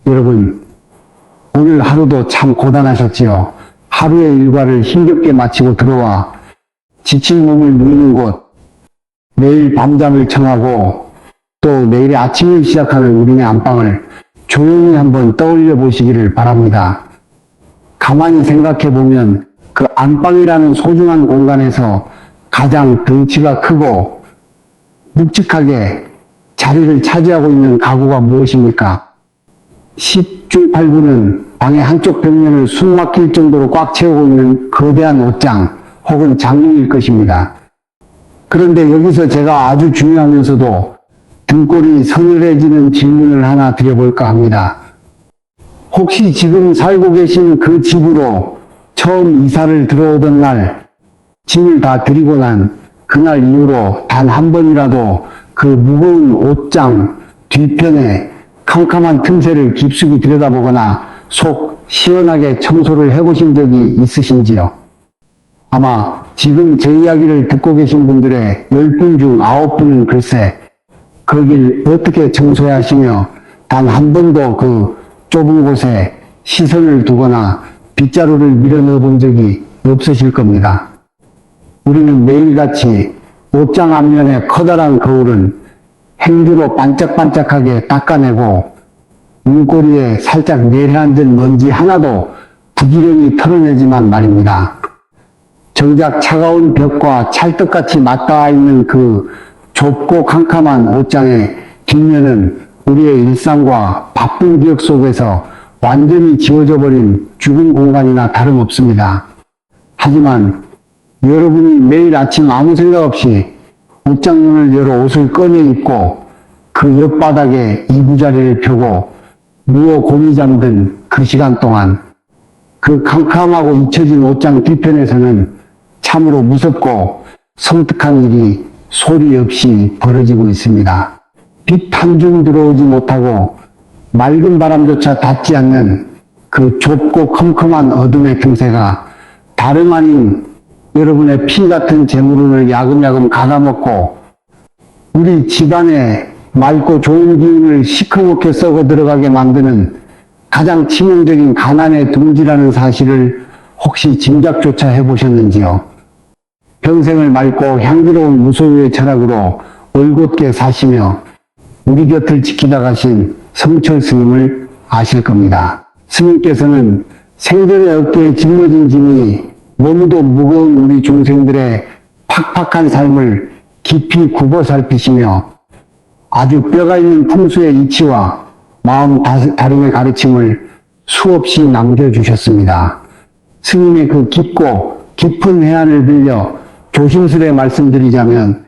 여러분, 오늘 하루도 참 고단하셨지요. 하루의 일과를 힘겹게 마치고 들어와 지친 몸을 누이는 곳, 내일 밤잠을 청하고 또 내일의 아침을 시작하는 우리네 안방을 조용히 한번 떠올려 보시기를 바랍니다. 가만히 생각해 보면 그 안방이라는 소중한 공간에서 가장 덩치가 크고 묵직하게 자리를 차지하고 있는 가구가 무엇입니까? 10중 8구는 방의 한쪽 벽면을 숨 막힐 정도로 꽉 채우고 있는 거대한 옷장 혹은 장롱일 것입니다. 그런데 여기서 제가 아주 중요하면서도 등골이 서늘해지는 질문을 하나 드려볼까 합니다. 혹시 지금 살고 계신 그 집으로 처음 이사를 들어오던 날, 짐을 다 드리고 난 그날 이후로 단 한 번이라도 그 무거운 옷장 뒤편에 캄캄한 틈새를 깊숙이 들여다보거나 속 시원하게 청소를 해보신 적이 있으신지요? 아마 지금 제 이야기를 듣고 계신 분들의 10분 중 9분은 글쎄 거길 어떻게 청소해 하시며 단 한 번도 그 좁은 곳에 시선을 두거나 빗자루를 밀어 넣어 본 적이 없으실 겁니다. 우리는 매일같이 옷장 앞면의 커다란 거울은 행주로 반짝반짝하게 닦아내고 문고리에 살짝 내려앉은 먼지 하나도 부지런히 털어내지만 말입니다. 정작 차가운 벽과 찰떡같이 맞닿아 있는 그 좁고 캄캄한 옷장의 뒷면은 우리의 일상과 바쁜 기억 속에서 완전히 지워져 버린 죽은 공간이나 다름없습니다. 하지만 여러분이 매일 아침 아무 생각 없이 옷장문을 열어 옷을 꺼내 입고 그 옆바닥에 이부자리를 펴고 누워 곰이 잠든 그 시간 동안 그 캄캄하고 잊혀진 옷장 뒤편에서는 참으로 무섭고 섬뜩한 일이 소리 없이 벌어지고 있습니다. 빛 한 줌 들어오지 못하고 맑은 바람조차 닿지 않는 그 좁고 컴컴한 어둠의 틈새가 다름 아닌 여러분의 피 같은 재물운을 야금야금 갉아먹고 우리 집안의 맑고 좋은 기운을 시커멓게 썩어 들어가게 만드는 가장 치명적인 가난의 둥지라는 사실을 혹시 짐작조차 해보셨는지요? 평생을 맑고 향기로운 무소유의 철학으로 올곧게 사시며 우리 곁을 지키다 가신 성철 스님을 아실 겁니다. 스님께서는 생전에 어깨에 짊어진 짐이 너무도 무거운 우리 중생들의 팍팍한 삶을 깊이 굽어 살피시며 아주 뼈가 있는 풍수의 이치와 마음 다름의 가르침을 수없이 남겨주셨습니다. 스님의 그 깊고 깊은 해안을 들려 조심스레 말씀드리자면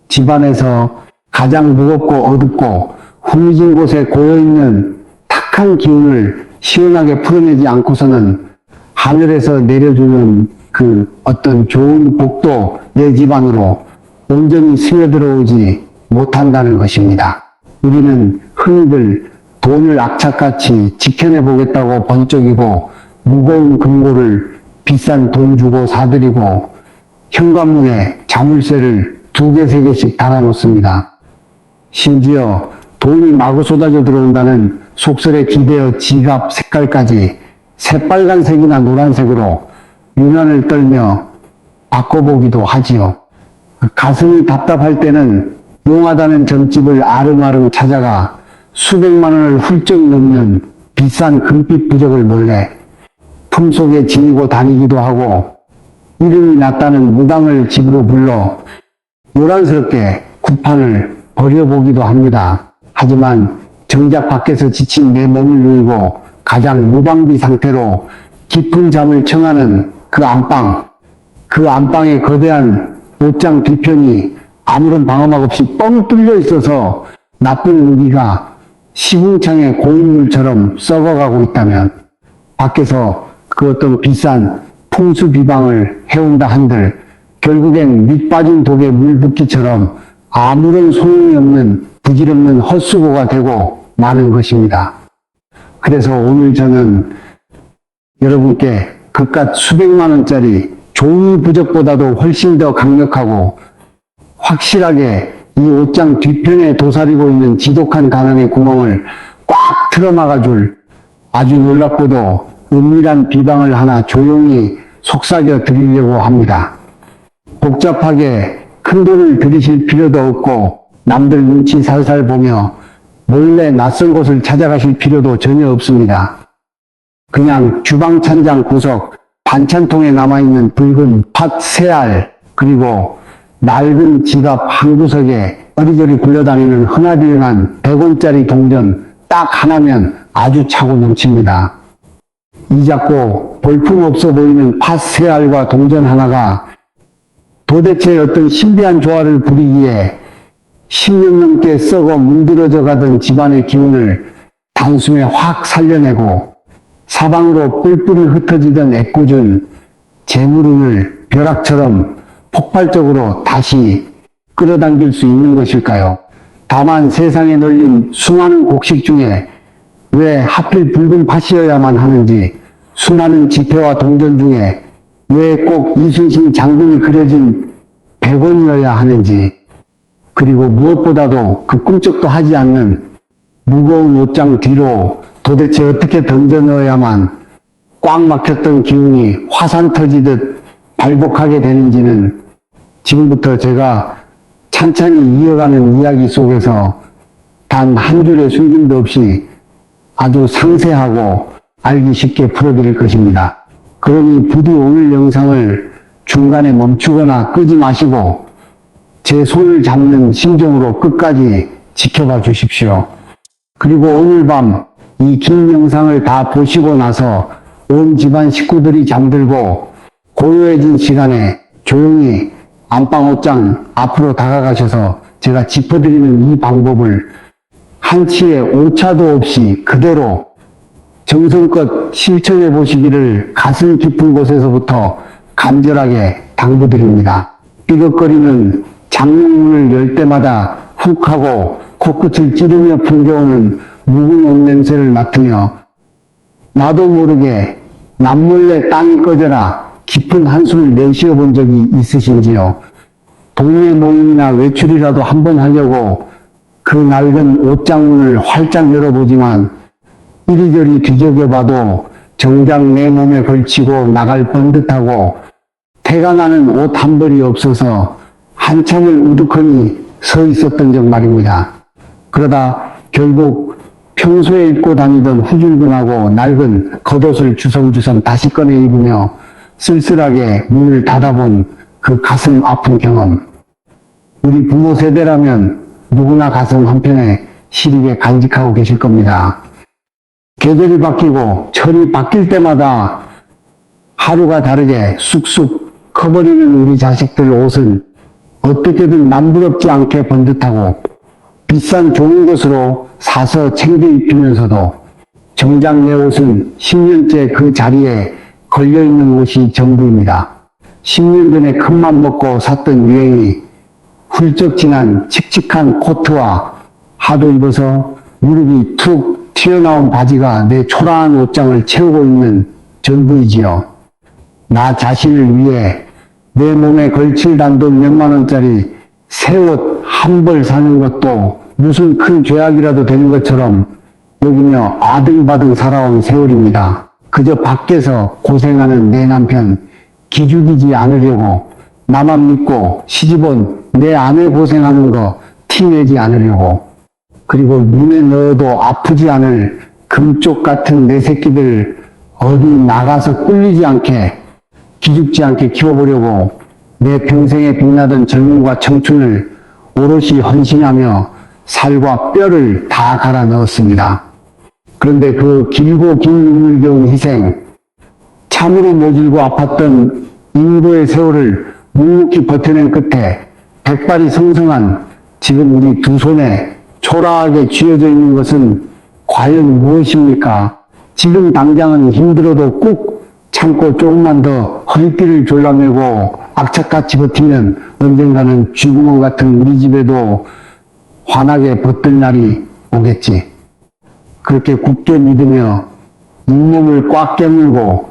집안에서 가장 무겁고 어둡고 후미진 곳에 고여있는 탁한 기운을 시원하게 풀어내지 않고서는 하늘에서 내려주는 그 어떤 좋은 복도 내 집안으로 온전히 스며들어오지 못한다는 것입니다. 우리는 흔히들 돈을 악착같이 지켜내 보겠다고 번쩍이고 무거운 금고를 비싼 돈 주고 사들이고 현관문에 자물쇠를 2개, 3개씩 달아놓습니다. 심지어 돈이 마구 쏟아져 들어온다는 속설에 기대어 지갑 색깔까지 새빨간색이나 노란색으로 유난을 떨며 바꿔보기도 하지요. 가슴이 답답할 때는 용하다는 점집을 아름아름 찾아가 수백만 원을 훌쩍 넘는 비싼 금빛 부적을 몰래 품속에 지니고 다니기도 하고 이름이 났다는 무당을 집으로 불러 요란스럽게 구판을 버려보기도 합니다. 하지만 정작 밖에서 지친 내 몸을 누이고 가장 무방비 상태로 깊은 잠을 청하는 그 안방의 거대한 옷장 뒤편이 아무런 방어막 없이 뻥 뚫려 있어서 나쁜 무기가 시궁창의 고인물처럼 썩어가고 있다면 밖에서 그 어떤 비싼 풍수 비방을 해온다 한들 결국엔 밑 빠진 독에 물 붓기처럼 아무런 소용이 없는 부질없는 헛수고가 되고 마는 것입니다. 그래서 오늘 저는 여러분께 그깟 수백만 원짜리 종이 부적보다도 훨씬 더 강력하고 확실하게 이 옷장 뒤편에 도사리고 있는 지독한 가난의 구멍을 꽉 틀어막아줄 아주 놀랍고도 은밀한 비방을 하나 조용히 속삭여 드리려고 합니다. 복잡하게 큰 돈을 들이실 필요도 없고 남들 눈치 살살 보며 몰래 낯선 곳을 찾아가실 필요도 전혀 없습니다. 그냥 주방 찬장 구석 반찬통에 남아있는 붉은 팥 3알 그리고 낡은 지갑 한 구석에 어리저리 굴려다니는 흔하디흔한 100원짜리 동전 딱 하나면 아주 차고 넘칩니다. 이 작고 볼품없어 보이는 팥 3알과 동전 하나가 도대체 어떤 신비한 조화를 부리기에 10년 넘게 썩어 문드러져 가던 집안의 기운을 단숨에 확 살려내고 사방으로 뿔뿔이 흩어지던 애꿎은 재물운을 벼락처럼 폭발적으로 다시 끌어당길 수 있는 것일까요? 다만 세상에 널린 수많은 곡식 중에 왜 하필 붉은 팥이어야만 하는지, 수많은 지폐와 동전 중에 왜 꼭 이순신 장군이 그려진 100원이어야 하는지, 그리고 무엇보다도 그 꿈쩍도 하지 않는 무거운 옷장 뒤로 도대체 어떻게 던져 넣어야만 꽉 막혔던 기운이 화산 터지듯 발복하게 되는지는 지금부터 제가 찬찬히 이어가는 이야기 속에서 단 한 줄의 숨김도 없이 아주 상세하고 알기 쉽게 풀어드릴 것입니다. 그러니 부디 오늘 영상을 중간에 멈추거나 끄지 마시고 제 손을 잡는 심정으로 끝까지 지켜봐 주십시오. 그리고 오늘 밤 이 긴 영상을 다 보시고 나서 온 집안 식구들이 잠들고 고요해진 시간에 조용히 안방 옷장 앞으로 다가가셔서 제가 짚어드리는 이 방법을 한치의 오차도 없이 그대로 정성껏 실천해 보시기를 가슴 깊은 곳에서부터 간절하게 당부드립니다. 삐걱거리는 장롱문을 열 때마다 훅 하고 코끝을 찌르며 풍겨오는 묵은 옷 냄새를 맡으며 나도 모르게 남몰래 땅이 꺼져라 깊은 한숨을 내쉬어 본 적이 있으신지요? 동네 모임이나 외출이라도 한번 하려고 그 낡은 옷장문을 활짝 열어보지만 이리저리 뒤적여봐도 정작 내 몸에 걸치고 나갈 뻔듯하고 태가 나는 옷 한 벌이 없어서 한참을 우두커니 서 있었던 적 말입니다. 그러다 결국 평소에 입고 다니던 후줄근하고 낡은 겉옷을 주섬주섬 다시 꺼내 입으며 쓸쓸하게 문을 닫아본 그 가슴 아픈 경험. 우리 부모 세대라면 누구나 가슴 한편에 시리게 간직하고 계실 겁니다. 계절이 바뀌고 철이 바뀔 때마다 하루가 다르게 쑥쑥 커버리는 우리 자식들 옷은 어떻게든 남부럽지 않게 번듯하고 비싼 좋은 것으로 사서 챙겨 입히면서도 정작 내 옷은 10년째 그 자리에 걸려있는 옷이 전부입니다. 10년 전에 큰맘 먹고 샀던 유행이 훌쩍 지난 칙칙한 코트와 하도 입어서 무릎이 툭 튀어나온 바지가 내 초라한 옷장을 채우고 있는 전부이지요. 나 자신을 위해 내 몸에 걸칠 단돈 몇만 원짜리 새 옷 한 벌 사는 것도 무슨 큰 죄악이라도 되는 것처럼 여기며 아등바등 살아온 세월입니다. 그저 밖에서 고생하는 내 남편 기죽이지 않으려고 나만 믿고 시집온 내 아내 고생하는 거 티내지 않으려고 그리고 눈에 넣어도 아프지 않을 금쪽 같은 내 새끼들 어디 나가서 꿀리지 않게 기죽지 않게 키워보려고 내 평생에 빛나던 젊음과 청춘을 오롯이 헌신하며 살과 뼈를 다 갈아 넣었습니다. 그런데 그 길고 긴 눈물겨운 희생, 참으로 모질고 아팠던 인고의 세월을 묵묵히 버텨낸 끝에 백발이 성성한 지금 우리 두 손에 초라하게 쥐어져 있는 것은 과연 무엇입니까? 지금 당장은 힘들어도 꾹 참고 조금만 더 허리띠를 졸라매고 악착같이 버티면 언젠가는 쥐구멍 같은 우리 집에도 환하게 벗들 날이 오겠지. 그렇게 굳게 믿으며 잇몸을 꽉 깨물고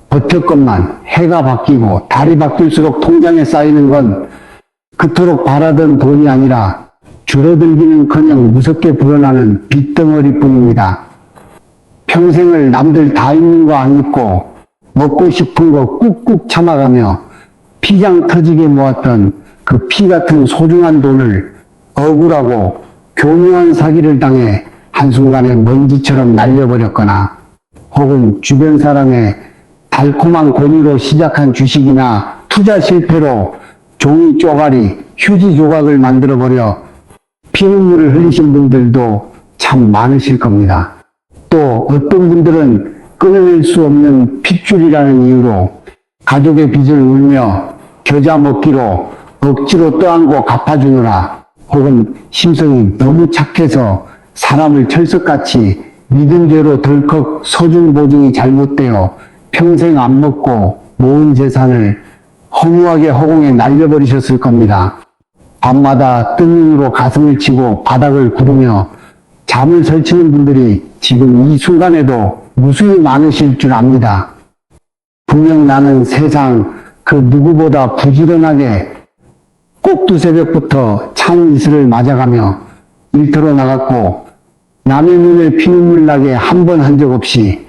버텼건만 해가 바뀌고 달이 바뀔수록 통장에 쌓이는 건 그토록 바라던 돈이 아니라 줄어들기는커녕 무섭게 불어나는 빚덩어리뿐입니다. 평생을 남들 다 입는 거 안 입고 먹고 싶은 거 꾹꾹 참아가며 피장 터지게 모았던 그 피 같은 소중한 돈을 억울하고 교묘한 사기를 당해 한순간에 먼지처럼 날려버렸거나 혹은 주변 사람의 달콤한 권유로 시작한 주식이나 투자 실패로 종이 쪼가리, 휴지 조각을 만들어버려 피눈물을 흘리신 분들도 참 많으실 겁니다. 또 어떤 분들은 끊어낼 수 없는 핏줄이라는 이유로 가족의 빚을 울며 겨자 먹기로 억지로 떠안고 갚아주느라 혹은 심성이 너무 착해서 사람을 철석같이 믿은 대로 덜컥 서중 보증이 잘못되어 평생 안 먹고 모은 재산을 허무하게 허공에 날려버리셨을 겁니다. 밤마다 뜬 눈으로 가슴을 치고 바닥을 구르며 잠을 설치는 분들이 지금 이 순간에도 무수히 많으실 줄 압니다. 분명 나는 세상 그 누구보다 부지런하게 꼭두 새벽부터 찬 이슬을 맞아가며 일터로 나갔고 남의 눈에 피눈물 나게 한 번 한 적 없이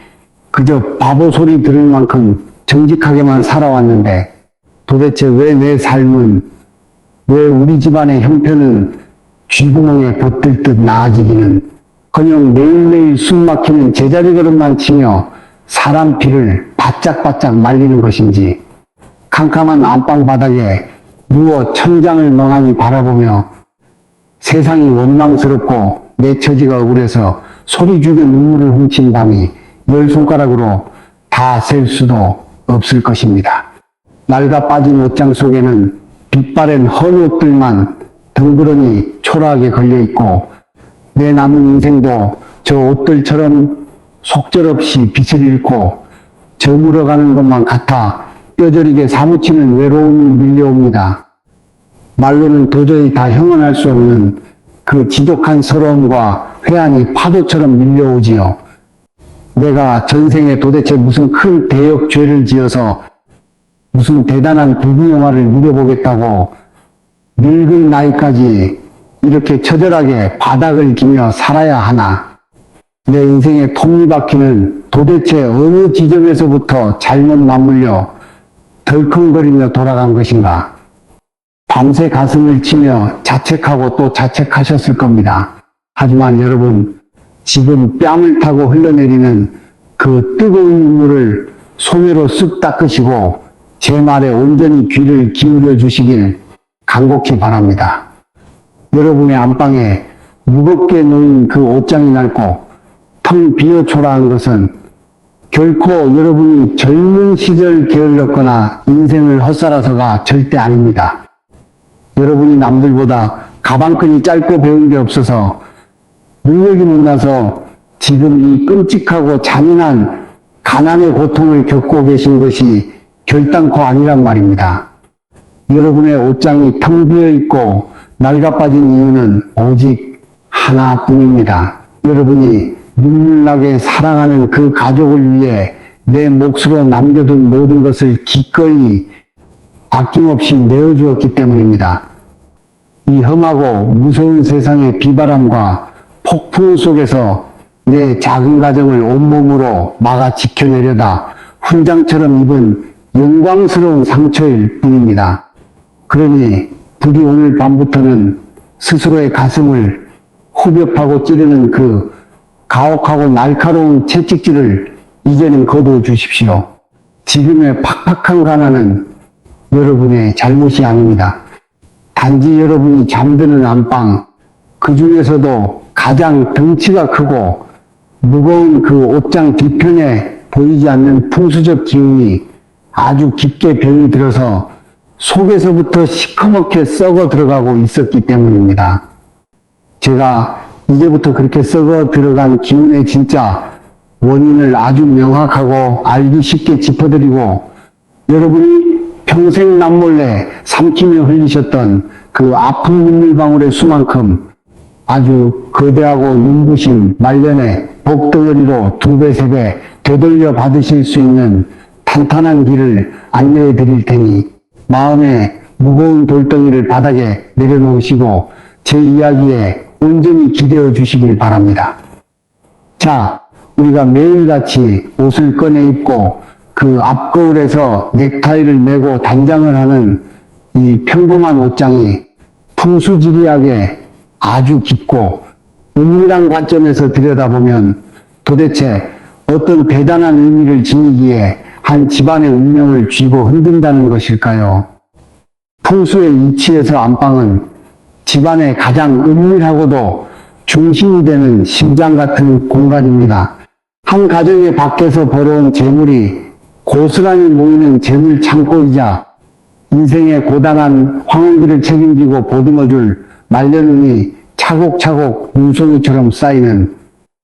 그저 바보 소리 들을 만큼 정직하게만 살아왔는데 도대체 왜 내 삶은, 왜 우리 집안의 형편은 쥐구멍에 봇들듯 나아지기는 그냥 매일매일 숨막히는 제자리 걸음만 치며 사람 피를 바짝바짝 말리는 것인지 캄캄한 안방 바닥에 누워 천장을 멍하니 바라보며 세상이 원망스럽고 내 처지가 억울해서 소리 죽여 눈물을 훔친 밤이 10손가락으로 다 셀 수도 없을 것입니다. 낡아 빠진 옷장 속에는 빛바랜 헌 옷들만 덩그러니 초라하게 걸려있고 내 남은 인생도 저 옷들처럼 속절없이 빛을 잃고 저물어가는 것만 같아 뼈저리게 사무치는 외로움이 밀려옵니다. 말로는 도저히 다 형언할 수 없는 그 지독한 서러움과 회한이 파도처럼 밀려오지요. 내가 전생에 도대체 무슨 큰 대역 죄를 지어서 무슨 대단한 불구영화를 누려보겠다고 늙은 나이까지 이렇게 처절하게 바닥을 기며 살아야 하나. 내 인생의 톱니바퀴는 도대체 어느 지점에서부터 잘못 맞물려 덜컹거리며 돌아간 것인가. 밤새 가슴을 치며 자책하고 또 자책하셨을 겁니다. 하지만 여러분, 지금 뺨을 타고 흘러내리는 그 뜨거운 눈물을 소매로 쓱 닦으시고 제 말에 온전히 귀를 기울여 주시길 간곡히 바랍니다. 여러분의 안방에 무겁게 놓인 그 옷장이 낡고 텅 비어 초라한 것은 결코 여러분이 젊은 시절 게을렀거나 인생을 헛살아서가 절대 아닙니다. 여러분이 남들보다 가방끈이 짧고 배운 게 없어서 능력이 못나서 지금 이 끔찍하고 잔인한 가난의 고통을 겪고 계신 것이 결단코 아니란 말입니다. 여러분의 옷장이 텅 비어 있고 낡아 빠진 이유는 오직 하나뿐입니다. 여러분이 눈물나게 사랑하는 그 가족을 위해 내 몫으로 남겨둔 모든 것을 기꺼이 아낌없이 내어주었기 때문입니다. 이 험하고 무서운 세상의 비바람과 폭풍 속에서 내 작은 가정을 온몸으로 막아 지켜내려다 훈장처럼 입은 영광스러운 상처일 뿐입니다. 그러니 부디 오늘 밤부터는 스스로의 가슴을 후벼파고 찌르는 그 가혹하고 날카로운 채찍질을 이제는 거두어 주십시오. 지금의 팍팍한 가난은 여러분의 잘못이 아닙니다. 단지 여러분이 잠드는 안방, 그 중에서도 가장 덩치가 크고 무거운 그 옷장 뒤편에 보이지 않는 풍수적 기운이 아주 깊게 병이 들어서 속에서부터 시커멓게 썩어 들어가고 있었기 때문입니다. 제가 이제부터 그렇게 썩어 들어간 기운의 진짜 원인을 아주 명확하고 알기 쉽게 짚어드리고 여러분이 평생 남몰래 삼키며 흘리셨던 그 아픈 눈물방울의 수만큼 아주 거대하고 눈부신 말년의 복덩어리로 2배, 3배 되돌려 받으실 수 있는 탄탄한 길을 안내해 드릴 테니 마음에 무거운 돌덩이를 바닥에 내려놓으시고 제 이야기에 온전히 기대어 주시길 바랍니다. 자, 우리가 매일같이 옷을 꺼내 입고 그 앞거울에서 넥타이를 메고 단장을 하는 이 평범한 옷장이 풍수지리하게 아주 깊고 은밀한 관점에서 들여다보면 도대체 어떤 대단한 의미를 지니기에 한 집안의 운명을 쥐고 흔든다는 것일까요? 풍수의 위치에서 안방은 집안의 가장 은밀하고도 중심이 되는 심장 같은 공간입니다. 한 가정의 밖에서 벌어온 재물이 고스란히 모이는 재물 창고이자 인생의 고단한 황혼기를 책임지고 보듬어줄 말년운이 차곡차곡 눈송이처럼 쌓이는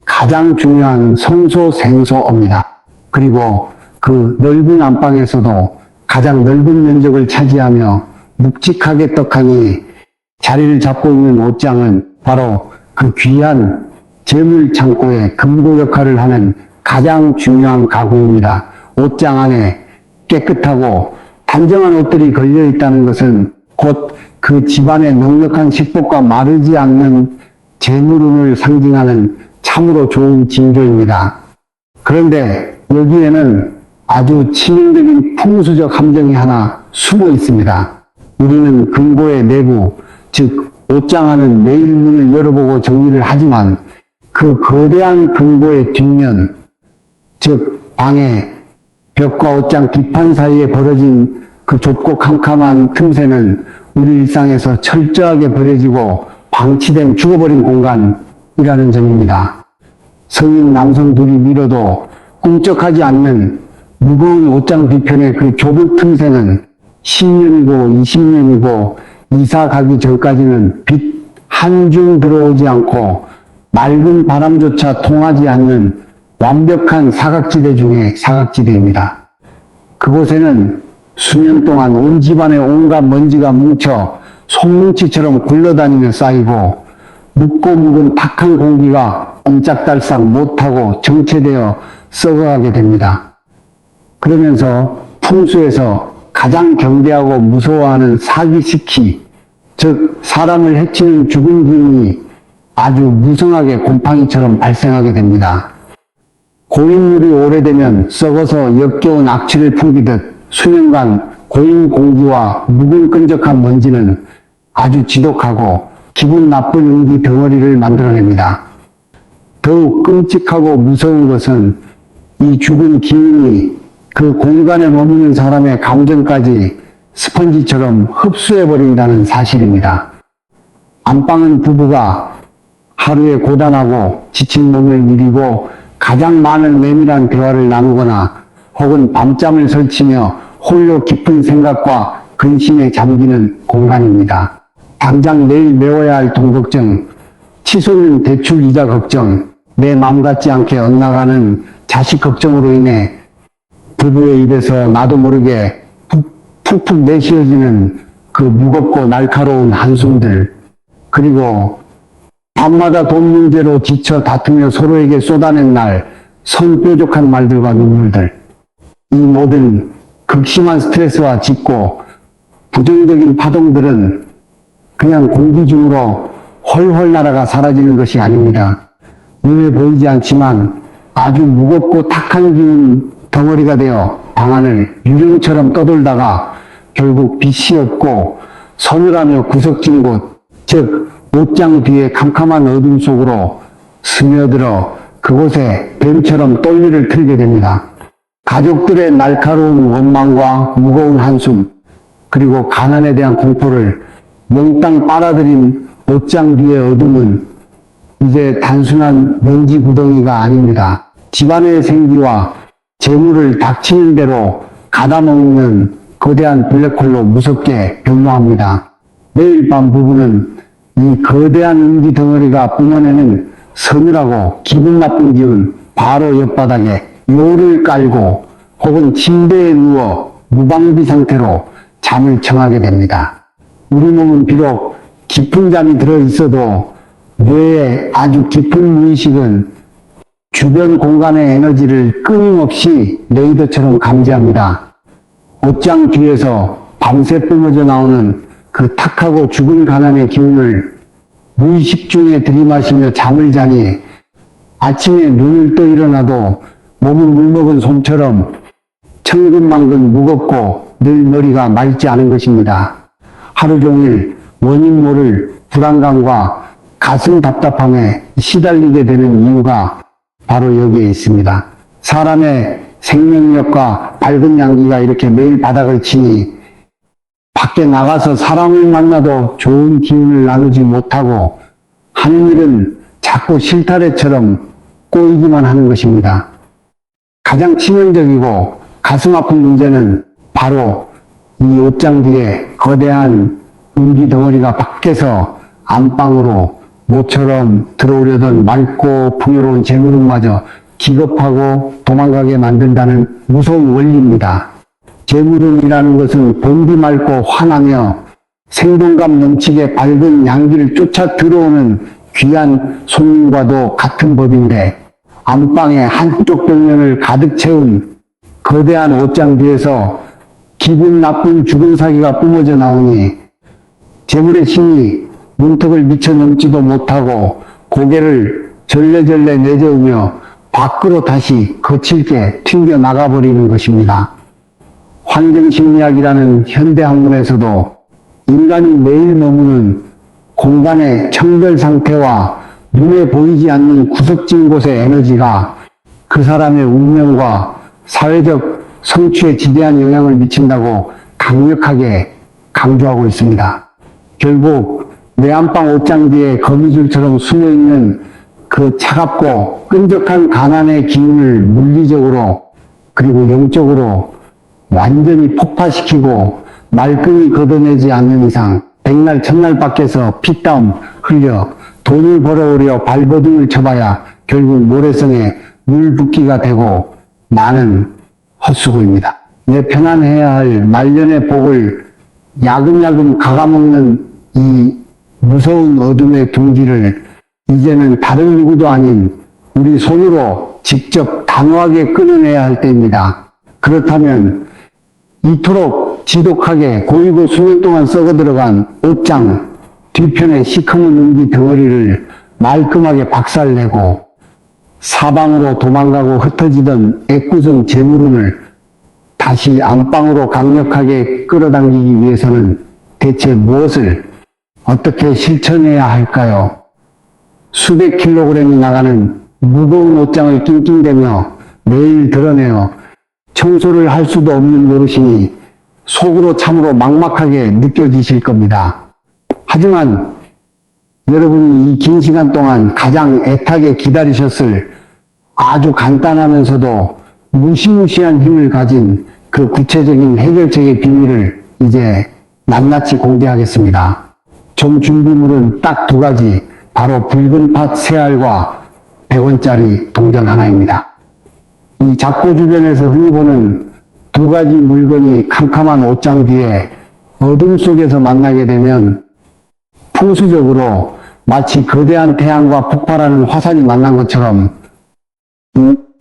가장 중요한 성소생소입니다. 그리고 그 넓은 안방에서도 가장 넓은 면적을 차지하며 묵직하게 떡하니 자리를 잡고 있는 옷장은 바로 그 귀한 재물 창고의 금고 역할을 하는 가장 중요한 가구입니다. 옷장 안에 깨끗하고 단정한 옷들이 걸려 있다는 것은 곧 그 집안의 넉넉한 식복과 마르지 않는 재물운을 상징하는 참으로 좋은 징조입니다. 그런데 여기에는 아주 치명적인 풍수적 함정이 하나 숨어 있습니다. 우리는 금고의 내부, 즉 옷장 안은 매일 문을 열어보고 정리를 하지만 그 거대한 금고의 뒷면, 즉 방의 벽과 옷장 뒷판 사이에 벌어진 그 좁고 캄캄한 틈새는 우리 일상에서 철저하게 버려지고 방치된 죽어버린 공간이라는 점입니다. 성인 남성 둘이 밀어도 꿈쩍하지 않는 무거운 옷장 뒤편의 그 좁은 틈새는 10년이고 20년이고 이사 가기 전까지는 빛 한 줌 들어오지 않고 맑은 바람조차 통하지 않는 완벽한 사각지대 중의 사각지대입니다. 그곳에는 수년 동안 온 집안의 온갖 먼지가 뭉쳐 송뭉치처럼 굴러다니며 쌓이고 묵고 묵은 탁한 공기가 옴짝달싹 못하고 정체되어 썩어가게 됩니다. 그러면서 풍수에서 가장 경계하고 무서워하는 사기시키, 즉 사람을 해치는 죽은 기운이 아주 무성하게 곰팡이처럼 발생하게 됩니다. 고인물이 오래되면 썩어서 역겨운 악취를 풍기듯 수년간 고인 공기와 묵은 끈적한 먼지는 아주 지독하고 기분 나쁜 음기 덩어리를 만들어냅니다. 더욱 끔찍하고 무서운 것은 이 죽은 기운이 그 공간에 머무는 사람의 감정까지 스펀지처럼 흡수해버린다는 사실입니다. 안방은 부부가 하루에 고단하고 지친 몸을 누리고 가장 많은 내밀한 대화를 나누거나 혹은 밤잠을 설치며 홀로 깊은 생각과 근심에 잠기는 공간입니다. 당장 내일 메워야 할 돈 걱정, 치솟는 대출 이자 걱정, 내 맘 같지 않게 엇나가는 자식 걱정으로 인해 부부의 입에서 나도 모르게 푹푹 내쉬어지는 그 무겁고 날카로운 한숨들, 그리고 밤마다 돈 문제로 지쳐 다투며 서로에게 쏟아낸 날 선뾰족한 말들과 눈물들, 이 모든 극심한 스트레스와 짙고 부정적인 파동들은 그냥 공기 중으로 헐헐 날아가 사라지는 것이 아닙니다. 눈에 보이지 않지만 아주 무겁고 탁한 기운 덩어리가 되어 방 안을 유령처럼 떠돌다가 결국 빛이 없고 서늘하며 구석진 곳, 즉 옷장 뒤의 캄캄한 어둠 속으로 스며들어 그곳에 뱀처럼 똘리를 틀게 됩니다. 가족들의 날카로운 원망과 무거운 한숨, 그리고 가난에 대한 공포를 몽땅 빨아들인 옷장 뒤의 어둠은 이제 단순한 먼지 구덩이가 아닙니다. 집안의 생기와 재물을 닥치는 대로 가다먹는 거대한 블랙홀로 무섭게 변모합니다. 매일 밤 부부는 이 거대한 음기 덩어리가 뿜어내는 서늘하고 기분 나쁜 기운 바로 옆바닥에 요를 깔고 혹은 침대에 누워 무방비 상태로 잠을 청하게 됩니다. 우리 몸은 비록 깊은 잠이 들어 있어도 뇌의 아주 깊은 무의식은 주변 공간의 에너지를 끊임없이 레이더처럼 감지합니다. 옷장 뒤에서 밤새 뿜어져 나오는 그 탁하고 죽은 가난의 기운을 무의식 중에 들이마시며 잠을 자니 아침에 눈을 떠 일어나도 몸이 물먹은 솜처럼 천근만근 무겁고 늘 머리가 맑지 않은 것입니다. 하루 종일 원인 모를 불안감과 가슴 답답함에 시달리게 되는 이유가 바로 여기에 있습니다. 사람의 생명력과 밝은 양기가 이렇게 매일 바닥을 치니 밖에 나가서 사람을 만나도 좋은 기운을 나누지 못하고 하는 일은 자꾸 실타래처럼 꼬이기만 하는 것입니다. 가장 치명적이고 가슴 아픈 문제는 바로 이 옷장 뒤에 거대한 운기 덩어리가 밖에서 안방으로 모처럼 들어오려던 맑고 풍요로운 재물은마저 기겁하고 도망가게 만든다는 무서운 원리입니다. 재물운이라는 것은 본디 맑고 환하며 생동감 넘치게 밝은 양기를 쫓아 들어오는 귀한 손님과도 같은 법인데 안방의 한쪽 벽면을 가득 채운 거대한 옷장 뒤에서 기분 나쁜 죽은 사기가 뿜어져 나오니 재물의 신이 문턱을 미쳐 넘지도 못하고 고개를 절레절레 내저으며 밖으로 다시 거칠게 튕겨 나가버리는 것입니다. 환경심리학이라는 현대 학문에서도 인간이 매일 머무는 공간의 청결 상태와 눈에 보이지 않는 구석진 곳의 에너지가 그 사람의 운명과 사회적 성취에 지대한 영향을 미친다고 강력하게 강조하고 있습니다. 결국 내 안방 옷장 뒤에 거미줄처럼 숨어있는 그 차갑고 끈적한 가난의 기운을 물리적으로 그리고 영적으로 완전히 폭파시키고 말끔히 걷어내지 않는 이상 백날 첫날 밖에서 피땀 흘려 돈을 벌어오려 발버둥을 쳐봐야 결국 모래성에 물 붓기가 되고 많은 헛수고입니다. 내 편안해야 할 말년의 복을 야금야금 갉아먹는 이 무서운 어둠의 둥지를 이제는 다른 누구도 아닌 우리 손으로 직접 단호하게 끊어내야 할 때입니다. 그렇다면 이토록 지독하게 고이고 수년 동안 썩어들어간 옷장 뒤편의 시커먼 운기 덩어리를 말끔하게 박살내고 사방으로 도망가고 흩어지던 애꿎은 재물운을 다시 안방으로 강력하게 끌어당기기 위해서는 대체 무엇을 어떻게 실천해야 할까요? 수백 킬로그램이 나가는 무거운 옷장을 낑낑대며 매일 드러내어 청소를 할 수도 없는 노릇이니 속으로 참으로 막막하게 느껴지실 겁니다. 하지만 여러분이 이 긴 시간 동안 가장 애타게 기다리셨을 아주 간단하면서도 무시무시한 힘을 가진 그 구체적인 해결책의 비밀을 이제 낱낱이 공개하겠습니다. 좀 준비물은 딱 두 가지, 바로 붉은 팥 3알과 100원짜리 동전 하나입니다. 이 작고 주변에서 흔히 보는 두 가지 물건이 캄캄한 옷장 뒤에 어둠 속에서 만나게 되면 풍수적으로 마치 거대한 태양과 폭발하는 화산이 만난 것처럼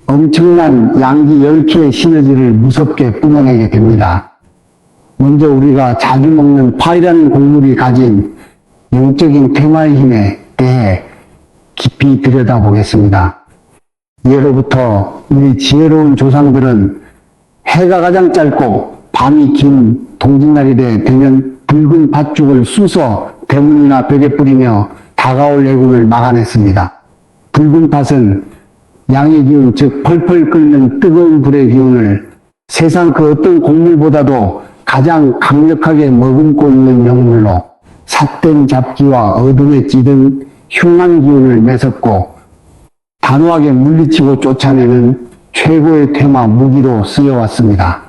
엄청난 양기 10개의 시너지를 무섭게 뿜어내게 됩니다. 먼저 우리가 자주 먹는 파이라는 곡물이 가진 영적인 테마의 힘에 대해 깊이 들여다보겠습니다. 예로부터 우리 지혜로운 조상들은 해가 가장 짧고 밤이 긴 동짓날이 되면 붉은 팥죽을 쑤서 대문이나 벽에 뿌리며 다가올 애군을 막아냈습니다. 붉은 팥은 양의 기운, 즉 펄펄 끓는 뜨거운 불의 기운을 세상 그 어떤 곡물보다도 가장 강력하게 머금고 있는 명물로 삿된 잡기와 어둠에 찌든 흉한 기운을 매섭고 단호하게 물리치고 쫓아내는 최고의 테마 무기로 쓰여왔습니다.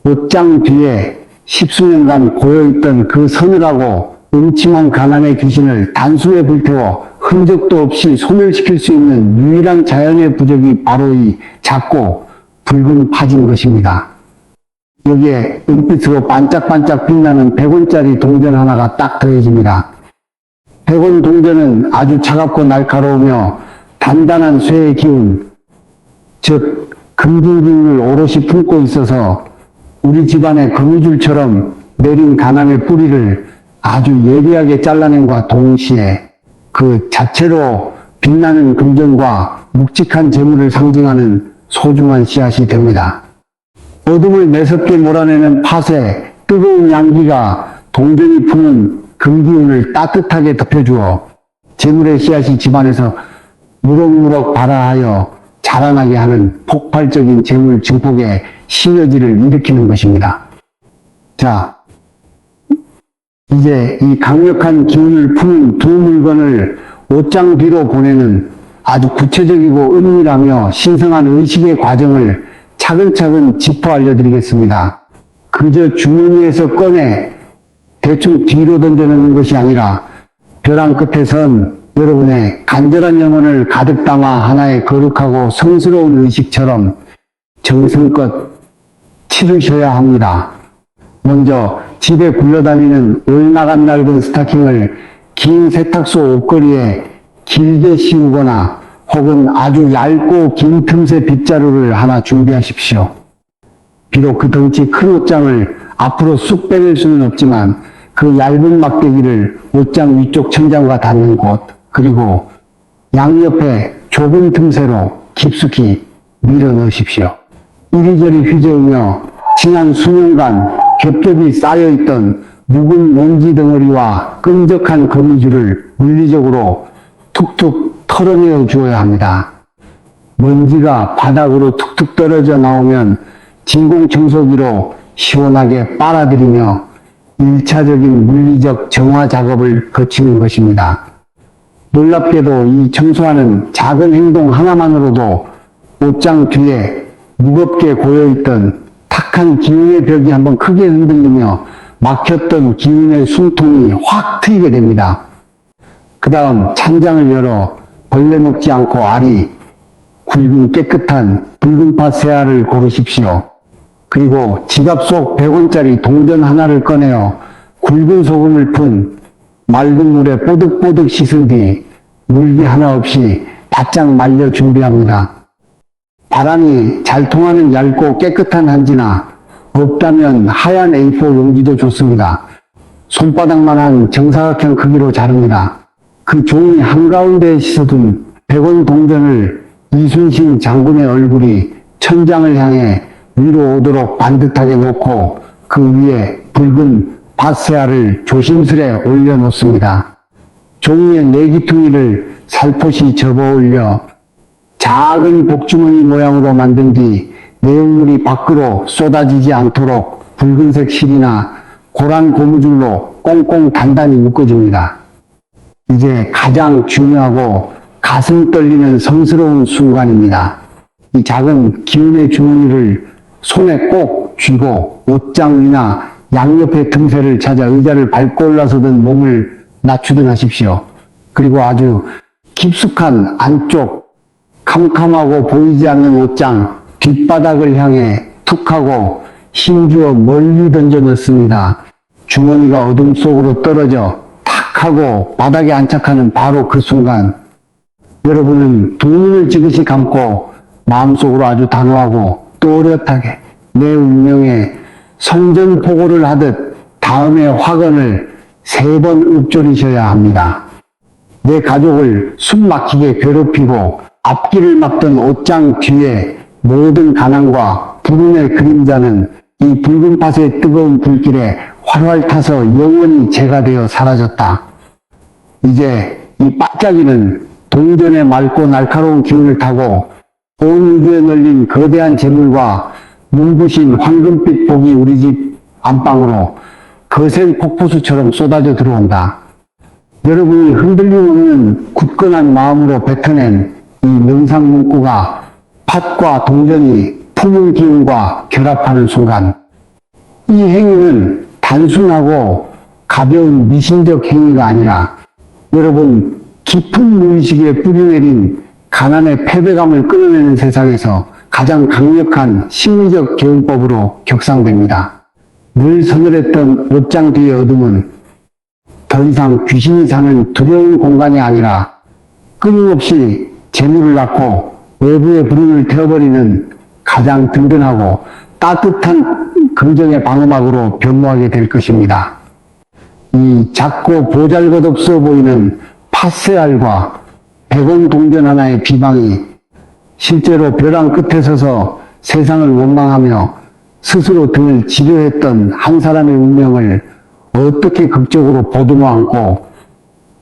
옷장 뒤에 십수년간 고여있던 그 서늘하고 음침한 가난의 귀신을 단숨에 불태워 흔적도 없이 소멸시킬 수 있는 유일한 자연의 부적이 바로 이 작고 붉은 팥인 것입니다. 여기에 은빛으로 반짝반짝 빛나는 100원짜리 동전 하나가 딱 더해집니다. 100원 동전은 아주 차갑고 날카로우며 단단한 쇠의 기운, 즉 금중 기운을 오롯이 품고 있어서 우리 집안의 거미줄처럼 내린 가난의 뿌리를 아주 예리하게 잘라낸과 동시에 그 자체로 빛나는 금전과 묵직한 재물을 상징하는 소중한 씨앗이 됩니다. 어둠을 매섭게 몰아내는 팥에 뜨거운 양기가 동전이 푸는 금기운을 따뜻하게 덮여주어 재물의 씨앗이 집안에서 무럭무럭 발아하여 자라나게 하는 폭발적인 재물 증폭의 시너지를 일으키는 것입니다. 자, 이제 이 강력한 기운을 푸는 두 물건을 옷장 뒤로 보내는 아주 구체적이고 은밀하며 신성한 의식의 과정을 차근차근 짚어 알려드리겠습니다. 그저 주머니에서 꺼내 대충 뒤로 던져놓는 것이 아니라 벼랑 끝에 선 여러분의 간절한 영혼을 가득 담아 하나의 거룩하고 성스러운 의식처럼 정성껏 치르셔야 합니다. 먼저 집에 굴러다니는 올나간 낡은 스타킹을 긴 세탁소 옷걸이에 길게 씌우거나 혹은 아주 얇고 긴 틈새 빗자루를 하나 준비하십시오. 비록 그 덩치 큰 옷장을 앞으로 쑥 빼낼 수는 없지만 그 얇은 막대기를 옷장 위쪽 천장과 닿는 곳, 그리고 양옆에 좁은 틈새로 깊숙이 밀어 넣으십시오. 이리저리 휘저으며 지난 수년간 겹겹이 쌓여있던 묵은 먼지 덩어리와 끈적한 거미줄을 물리적으로 툭툭 털어내어 주어야 합니다. 먼지가 바닥으로 툭툭 떨어져 나오면 진공청소기로 시원하게 빨아들이며 1차적인 물리적 정화 작업을 거치는 것입니다. 놀랍게도 이 청소하는 작은 행동 하나만으로도 옷장 뒤에 무겁게 고여있던 탁한 기운의 벽이 한번 크게 흔들리며 막혔던 기운의 숨통이 확 트이게 됩니다. 그 다음 찬장을 열어 벌레 먹지 않고 알이 굵은 깨끗한 붉은 팥 세 알을 고르십시오. 그리고 지갑 속 100원짜리 동전 하나를 꺼내어 굵은 소금을 푼 맑은 물에 뽀득뽀득 씻은 뒤 물기 하나 없이 바짝 말려 준비합니다. 바람이 잘 통하는 얇고 깨끗한 한지나 없다면 하얀 A4 용지도 좋습니다. 손바닥만한 정사각형 크기로 자릅니다. 그 종이 한가운데에 씻어둔 100원 동전을 이순신 장군의 얼굴이 천장을 향해 위로 오도록 반듯하게 놓고 그 위에 붉은 밭새알을 조심스레 올려놓습니다. 종이에 내기퉁이를 살포시 접어 올려 작은 복주머니 모양으로 만든 뒤 내용물이 밖으로 쏟아지지 않도록 붉은색 실이나 고란 고무줄로 꽁꽁 단단히 묶어줍니다. 이제 가장 중요하고 가슴 떨리는 성스러운 순간입니다. 이 작은 기운의 주머니를 손에 꼭 쥐고 옷장 위나 양옆의 틈새를 찾아 의자를 밟고 올라서든 몸을 낮추든 하십시오. 그리고 아주 깊숙한 안쪽 캄캄하고 보이지 않는 옷장 뒷바닥을 향해 툭 하고 힘주어 멀리 던져 넣습니다. 주머니가 어둠 속으로 떨어져 탁 하고 바닥에 안착하는 바로 그 순간 여러분은 두 눈을 지그시 감고 마음속으로 아주 단호하고 또렷하게 내 운명에 선전포고를 하듯 다음의 화건을 3번 읊조리셔야 합니다. 내 가족을 숨 막히게 괴롭히고 앞길을 막던 옷장 뒤에 모든 가난과 불운의 그림자는 이 붉은 팥의 뜨거운 불길에 활활 타서 영원히 재가 되어 사라졌다. 이제 이 반짝이는 동전의 맑고 날카로운 기운을 타고 온 우주에 널린 거대한 재물과 눈부신 황금빛 복이 우리 집 안방으로 거센 폭포수처럼 쏟아져 들어온다. 여러분이 흔들림 없는 굳건한 마음으로 뱉어낸 이 명상 문구가 팥과 동전이 품은 기운과 결합하는 순간 이 행위는 단순하고 가벼운 미신적 행위가 아니라 여러분 깊은 무의식에 뿌리내린 가난의 패배감을 끊어내는 세상에서 가장 강력한 심리적 개운법으로 격상됩니다. 늘 서늘했던 옷장 뒤의 어둠은 더 이상 귀신이 사는 두려운 공간이 아니라 끊임없이 재물을 낳고 외부의 불운을 태워버리는 가장 든든하고 따뜻한 긍정의 방어막으로 변모하게 될 것입니다. 이 작고 보잘것없어 보이는 팥새알과 100원 동전 하나의 비방이 실제로 벼랑 끝에 서서 세상을 원망하며 스스로 등을 지려했던 한 사람의 운명을 어떻게 극적으로 보듬어 안고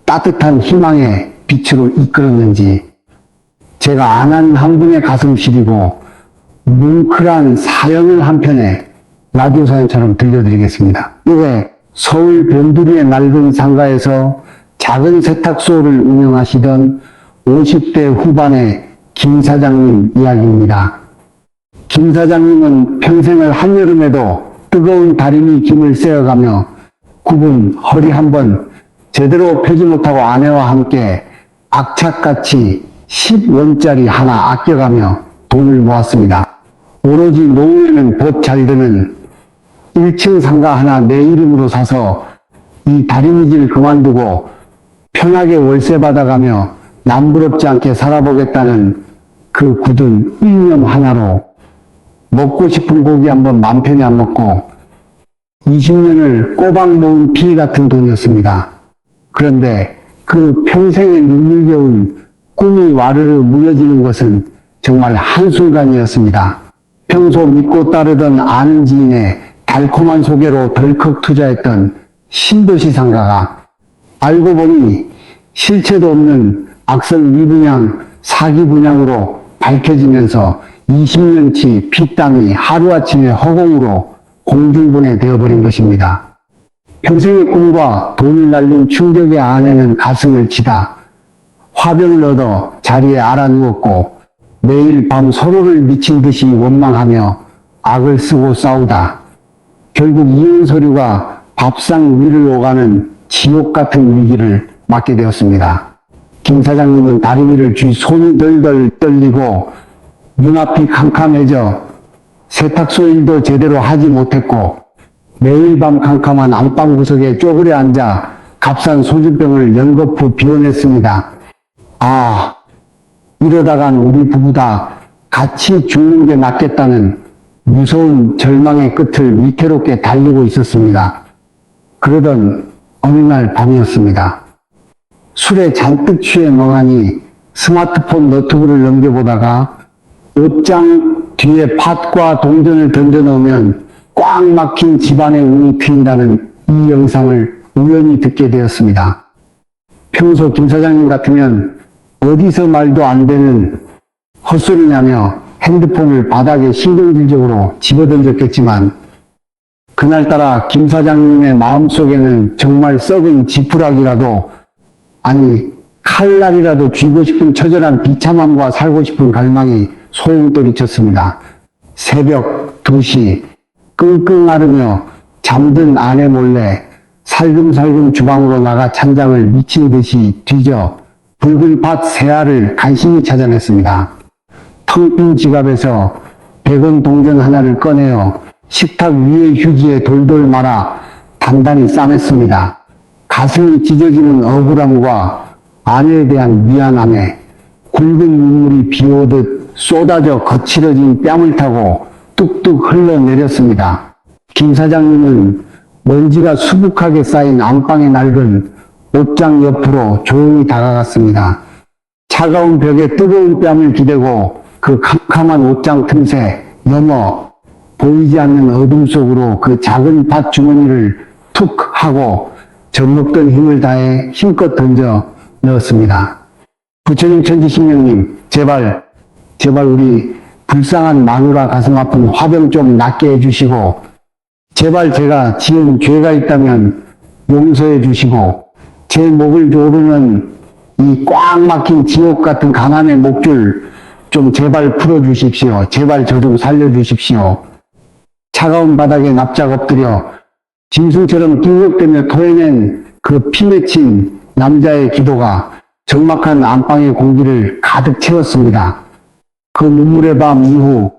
따뜻한 희망의 빛으로 이끌었는지 제가 아는 한 분의 가슴 시리고 뭉클한 사연을 한 편에 라디오 사연처럼 들려드리겠습니다. 이게 서울 변두리의 낡은 상가에서 작은 세탁소를 운영하시던 50대 후반의 김 사장님 이야기입니다. 김 사장님은 평생을 한여름에도 뜨거운 다리미 김을 쐬어가며 굽은 허리 한번 제대로 펴지 못하고 아내와 함께 악착같이 10원짜리 하나 아껴가며 돈을 모았습니다. 오로지 노후에는 법 잘 드는 1층 상가 하나 내 이름으로 사서 이 다리미질 그만두고 편하게 월세 받아가며 남부럽지 않게 살아보겠다는 그 굳은 일념 하나로 먹고 싶은 고기 한번 맘 편히 안 먹고 20년을 꼬박 모은 피 같은 돈이었습니다. 그런데 그 평생의 눈물겨운 꿈이 와르르 무너지는 것은 정말 한순간이었습니다. 평소 믿고 따르던 아는 지인의 달콤한 소개로 덜컥 투자했던 신도시 상가가 알고 보니 실체도 없는 악성 미분양, 사기 분양으로 밝혀지면서 20년치 피땀이 하루아침에 허공으로 공중분해 되어버린 것입니다. 평생의 꿈과 돈을 날린 충격의 아내는 가슴을 치다 화병을 얻어 자리에 알아누웠고 매일 밤 서로를 미친 듯이 원망하며 악을 쓰고 싸우다 결국 이혼 서류가 밥상 위를 오가는 지옥 같은 위기를 맞게 되었습니다. 김 사장님은 다리미를 쥐 손이 덜덜 떨리고 눈앞이 캄캄해져 세탁소 일도 제대로 하지 못했고 매일 밤 캄캄한 안방 구석에 쪼그려 앉아 값싼 소주병을 연거푸 비워냈습니다. 아, 이러다간 우리 부부 다 같이 죽는 게 낫겠다는 무서운 절망의 끝을 위태롭게 달리고 있었습니다. 그러던 어느 날 밤이었습니다. 술에 잔뜩 취해 멍하니 스마트폰 너튜브를 넘겨보다가 옷장 뒤에 팥과 동전을 던져 넣으면 꽉 막힌 집안의 운이 트인다는 이 영상을 우연히 듣게 되었습니다. 평소 김 사장님 같으면 어디서 말도 안 되는 헛소리냐며 핸드폰을 바닥에 신경질적으로 집어던졌겠지만 그날따라 김 사장님의 마음속에는 정말 썩은 지푸라기라도 아니 칼날이라도 쥐고 싶은 처절한 비참함과 살고 싶은 갈망이 소용돌이쳤습니다. 새벽 2시 끙끙 앓으며 잠든 아내 몰래 살금살금 주방으로 나가 찬장을 미친 듯이 뒤져 붉은 팥 세 알을 간신히 찾아냈습니다. 텅 빈 지갑에서 100원 동전 하나를 꺼내어 식탁 위의 휴지에 돌돌 말아 단단히 싸맸습니다. 가슴이 찢어지는 억울함과 아내에 대한 미안함에 굵은 눈물이 비오듯 쏟아져 거칠어진 뺨을 타고 뚝뚝 흘러내렸습니다. 김 사장님은 먼지가 수북하게 쌓인 안방의 낡은 옷장 옆으로 조용히 다가갔습니다. 차가운 벽에 뜨거운 뺨을 기대고 그 캄캄한 옷장 틈새 넘어 보이지 않는 어둠 속으로 그 작은 밭 주머니를 툭 하고 젖먹던 힘을 다해 힘껏 던져 넣었습니다. 부처님 천지신명님 제발 우리 불쌍한 마누라 가슴 아픈 화병 좀 낫게 해주시고 제발 제가 지은 죄가 있다면 용서해 주시고 제 목을 조르는 이 꽉 막힌 지옥 같은 가난의 목줄 좀 제발 풀어주십시오. 제발 저 좀 살려주십시오. 차가운 바닥에 납작 엎드려 짐승처럼 낑긋대며 토해낸 그 피 맺힌 남자의 기도가 적막한 안방의 공기를 가득 채웠습니다. 그 눈물의 밤 이후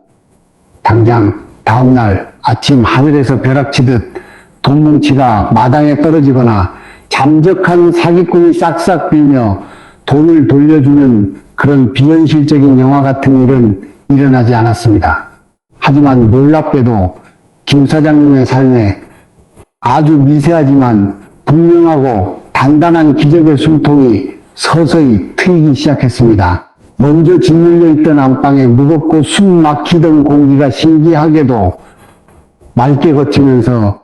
당장 다음날 아침 하늘에서 벼락치듯 돈뭉치가 마당에 떨어지거나 잠적한 사기꾼이 싹싹 빌며 돈을 돌려주는 그런 비현실적인 영화 같은 일은 일어나지 않았습니다. 하지만 놀랍게도 김 사장님의 삶에 아주 미세하지만 분명하고 단단한 기적의 숨통이 서서히 트이기 시작했습니다. 먼저 짓눌려 있던 안방에 무겁고 숨 막히던 공기가 신기하게도 맑게 거치면서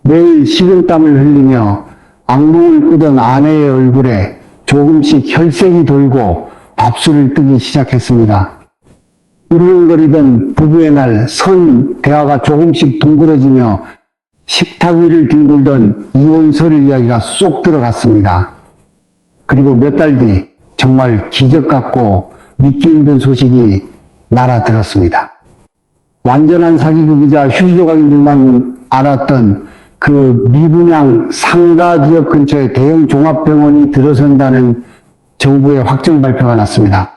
매일 식은땀을 흘리며 악몽을 꾸던 아내의 얼굴에 조금씩 혈색이 돌고 밥술을 뜨기 시작했습니다. 으르렁거리던 부부의 날 선 대화가 조금씩 둥그러지며 식탁 위를 뒹굴던 이혼설 이야기가 쏙 들어갔습니다. 그리고 몇 달 뒤 정말 기적 같고 믿기 힘든 소식이 날아들었습니다. 완전한 사기극이자 휴지조각인 줄만 알았던 그 미분양 상가 지역 근처에 대형 종합병원이 들어선다는 정부의 확정 발표가 났습니다.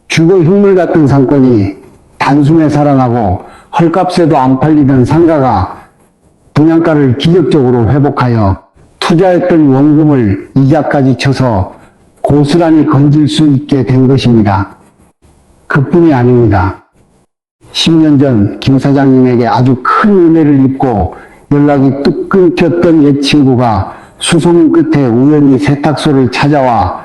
주거 흉물 같은 상권이 단숨에 살아나고 헐값에도 안 팔리던 상가가 분양가를 기적적으로 회복하여 투자했던 원금을 이자까지 쳐서 고스란히 건질 수 있게 된 것입니다. 그뿐이 아닙니다. 10년 전 김 사장님에게 아주 큰 은혜를 입고 연락이 뚝 끊겼던 옛 친구가 수소문 끝에 우연히 세탁소를 찾아와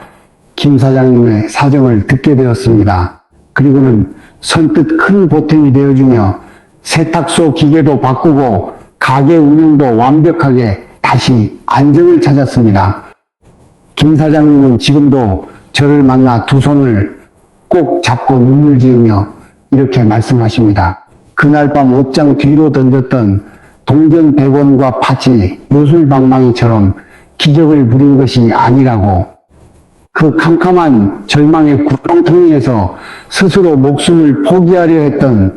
김 사장님의 사정을 듣게 되었습니다. 그리고는 선뜻 큰 보탬이 되어주며 세탁소 기계도 바꾸고 가게 운영도 완벽하게 다시 안정을 찾았습니다. 김 사장님은 지금도 저를 만나 두 손을 꼭 잡고 눈물 지으며 이렇게 말씀하십니다. 그날 밤 옷장 뒤로 던졌던 동전 100원과 파치, 요술방망이처럼 기적을 부린 것이 아니라고. 그 캄캄한 절망의 구렁텅이에서 스스로 목숨을 포기하려 했던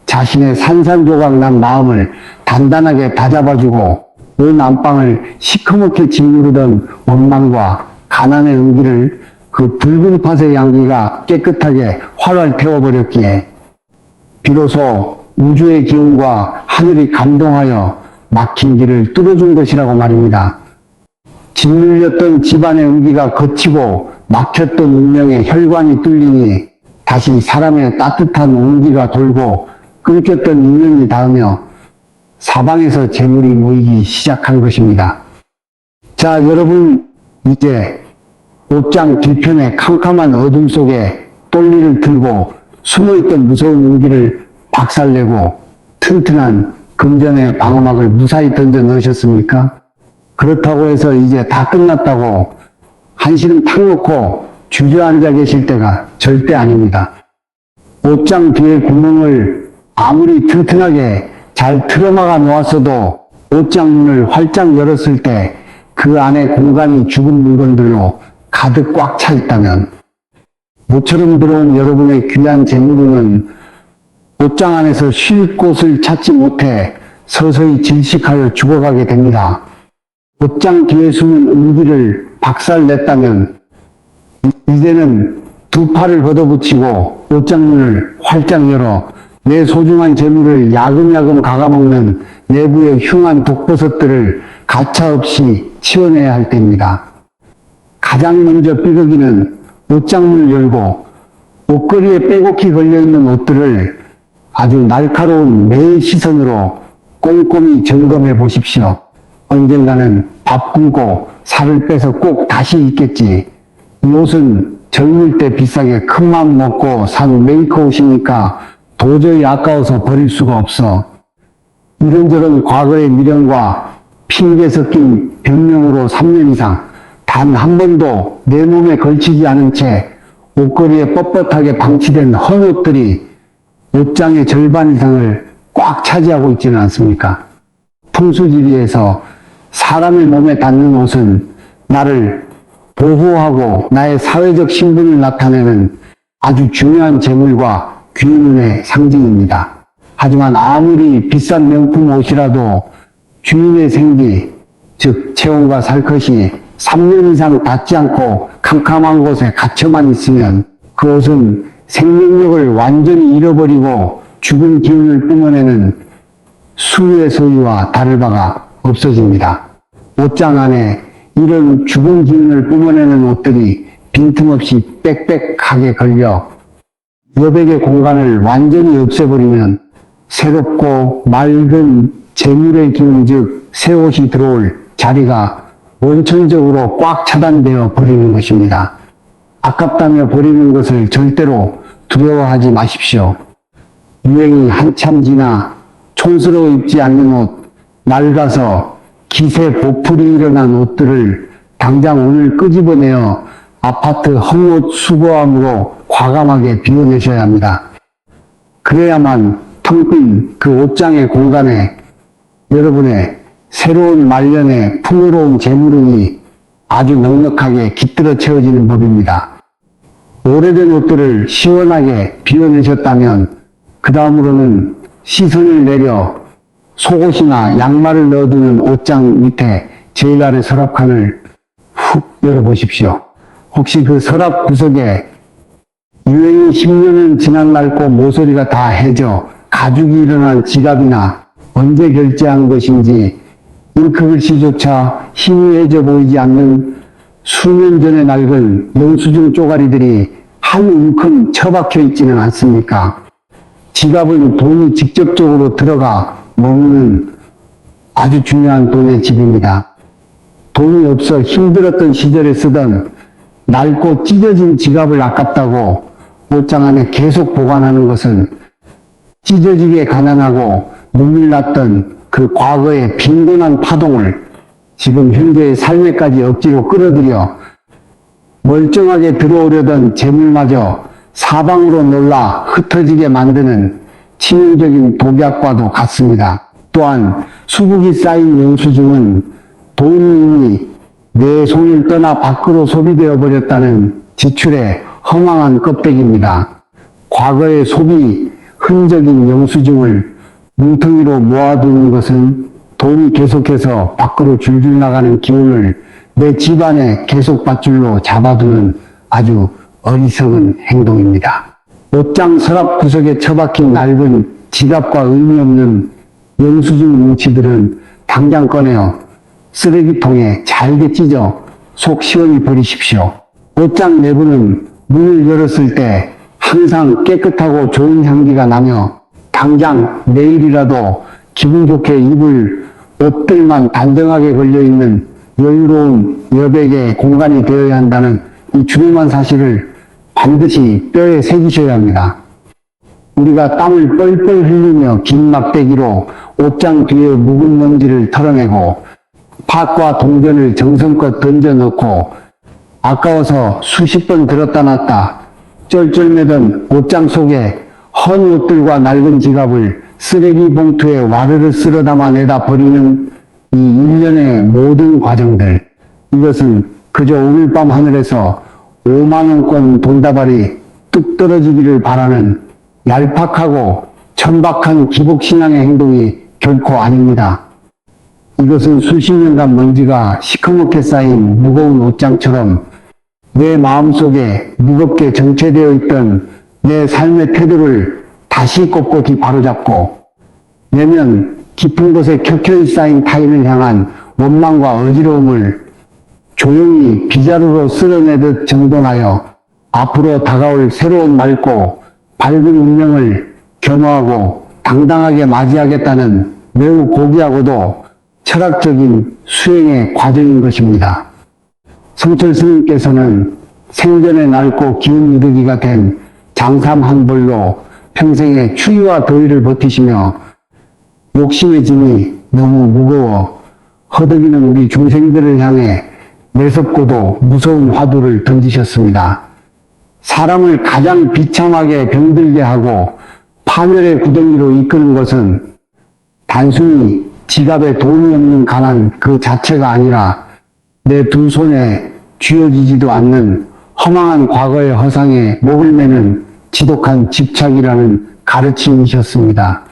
자신의 산산조각 난 마음을 단단하게 다잡아주고 온 안방을 시커멓게 짓누르던 원망과 가난의 은기를 그 붉은 팥의 양기가 깨끗하게 활활 태워버렸기에 비로소 우주의 기운과 하늘이 감동하여 막힌 길을 뚫어준 것이라고 말입니다. 짓눌렸던 집안의 은기가 거치고 막혔던 운명의 혈관이 뚫리니 다시 사람의 따뜻한 온기가 돌고 끊겼던 인연이 닿으며 사방에서 재물이 모이기 시작한 것입니다. 자, 여러분, 이제 옷장 뒤편의 캄캄한 어둠 속에 똘리를 들고 숨어있던 무서운 운기를 박살내고 튼튼한 금전의 방어막을 무사히 던져 넣으셨습니까? 그렇다고 해서 이제 다 끝났다고 한시름 탁 놓고 주저앉아 계실 때가 절대 아닙니다. 옷장 뒤에 구멍을 아무리 튼튼하게 잘 틀어막아 놓았어도 옷장 문을 활짝 열었을 때 그 안에 공간이 죽은 물건들로 가득 꽉 차 있다면 모처럼 들어온 여러분의 귀한 재물은 옷장 안에서 쉴 곳을 찾지 못해 서서히 질식하여 죽어가게 됩니다. 옷장 뒤에 숨은 은기를 박살냈다면 이제는 두 팔을 걷어붙이고 옷장 문을 활짝 열어 내 소중한 재물을 야금야금 갉아먹는 내부의 흉한 독버섯들을 가차없이 치워내야 할 때입니다. 가장 먼저 삐걱이는 옷장문을 열고 옷걸이에 빼곡히 걸려있는 옷들을 아주 날카로운 매의 시선으로 꼼꼼히 점검해 보십시오. 언젠가는 밥 굶고 살을 빼서 꼭 다시 입겠지. 이 옷은 젊을 때 비싸게 큰맘 먹고 산 메이커 옷이니까 도저히 아까워서 버릴 수가 없어. 이런저런 과거의 미련과 핑계 섞인 변명으로 3년 이상 단 한 번도 내 몸에 걸치지 않은 채 옷걸이에 뻣뻣하게 방치된 헌옷들이 옷장의 절반 이상을 꽉 차지하고 있지는 않습니까? 풍수지리에서 사람의 몸에 닿는 옷은 나를 보호하고 나의 사회적 신분을 나타내는 아주 중요한 재물과 귀인의 상징입니다. 하지만 아무리 비싼 명품 옷이라도 주인의 생기, 즉 체온과 살것이 3년 이상 닿지 않고 캄캄한 곳에 갇혀만 있으면 그 옷은 생명력을 완전히 잃어버리고 죽은 기운을 뿜어내는 수의 소유와 다를 바가 없어집니다. 옷장 안에 이런 죽은 기운을 뿜어내는 옷들이 빈틈없이 빽빽하게 걸려 여백의 공간을 완전히 없애버리면 새롭고 맑은 재물의 기운 즉 새 옷이 들어올 자리가 원천적으로 꽉 차단되어 버리는 것입니다. 아깝다며 버리는 것을 절대로 두려워하지 마십시오. 유행이 한참 지나 촌스러워 입지 않는 옷, 낡아서 기세 보풀이 일어난 옷들을 당장 오늘 끄집어내어 아파트 헛옷 수거함으로 과감하게 비워내셔야 합니다. 그래야만 텅 빈 그 옷장의 공간에 여러분의 새로운 말년의 풍요로운 재물운이 아주 넉넉하게 깃들어 채워지는 법입니다. 오래된 옷들을 시원하게 비워내셨다면 그 다음으로는 시선을 내려 속옷이나 양말을 넣어두는 옷장 밑에 제일 아래 서랍칸을 훅 열어보십시오. 혹시 그 서랍 구석에 유행이 10년은 지난 낡고 모서리가 다 해져 가죽이 일어난 지갑이나 언제 결제한 것인지 잉크글씨조차 희미해져 보이지 않는 수년 전에 낡은 영수증 쪼가리들이 한 움큼 처박혀 있지는 않습니까? 지갑은 돈이 직접적으로 들어가 머무는 아주 중요한 돈의 집입니다. 돈이 없어 힘들었던 시절에 쓰던 낡고 찢어진 지갑을 아깝다고 옷장 안에 계속 보관하는 것은 찢어지게 가난하고 눈물 났던 그 과거의 빈곤한 파동을 지금 현재의 삶에까지 억지로 끌어들여 멀쩡하게 들어오려던 재물마저 사방으로 놀라 흩어지게 만드는 치명적인 독약과도 같습니다. 또한 수북이 쌓인 영수증은 돈이 이미 내 손을 떠나 밖으로 소비되어 버렸다는 지출의 허망한 껍데기입니다. 과거의 소비 흔적인 영수증을 뭉텅이로 모아두는 것은 돈이 계속해서 밖으로 줄줄 나가는 기운을 내 집안에 계속 밧줄로 잡아두는 아주 어리석은 행동입니다. 옷장 서랍 구석에 처박힌 낡은 지갑과 의미 없는 영수증 뭉치들은 당장 꺼내어 쓰레기통에 잘게 찢어 속 시원히 버리십시오. 옷장 내부는 문을 열었을 때 항상 깨끗하고 좋은 향기가 나며 당장 내일이라도 기분 좋게 입을 옷들만 단정하게 걸려있는 여유로운 여백의 공간이 되어야 한다는 이 중요한 사실을 반드시 뼈에 새기셔야 합니다. 우리가 땀을 뻘뻘 흘리며 긴 막대기로 옷장 뒤의 묵은 먼지를 털어내고 팥과 동전을 정성껏 던져 넣고 아까워서 수십 번 들었다 놨다 쩔쩔매던 옷장 속에 헌 옷들과 낡은 지갑을 쓰레기 봉투에 와르르 쓸어 담아 내다 버리는 이 일련의 모든 과정들, 이것은 그저 오늘 밤 하늘에서 5만원권 돈다발이 뚝 떨어지기를 바라는 얄팍하고 천박한 기복신앙의 행동이 결코 아닙니다. 이것은 수십 년간 먼지가 시커멓게 쌓인 무거운 옷장처럼 내 마음속에 무겁게 정체되어 있던 내 삶의 태도를 다시 꼿꼿이 바로잡고 내면 깊은 곳에 켜켜이 쌓인 타인을 향한 원망과 어지러움을 조용히 빗자루로 쓸어내듯 정돈하여 앞으로 다가올 새로운 맑고 밝은 운명을 겸허하고 당당하게 맞이하겠다는 매우 고귀하고도 철학적인 수행의 과정인 것입니다. 성철 스님께서는 생전에 낡고 기운 이르기가 된 장삼 한 벌로 평생의 추위와 더위를 버티시며 욕심의 짐이 너무 무거워 허덕이는 우리 중생들을 향해 매섭고도 무서운 화두를 던지셨습니다. 사람을 가장 비참하게 병들게 하고 파멸의 구덩이로 이끄는 것은 단순히 지갑에 돈이 없는 가난 그 자체가 아니라 내 두 손에 쥐어지지도 않는 허망한 과거의 허상에 목을 매는 지독한 집착이라는 가르침이셨습니다.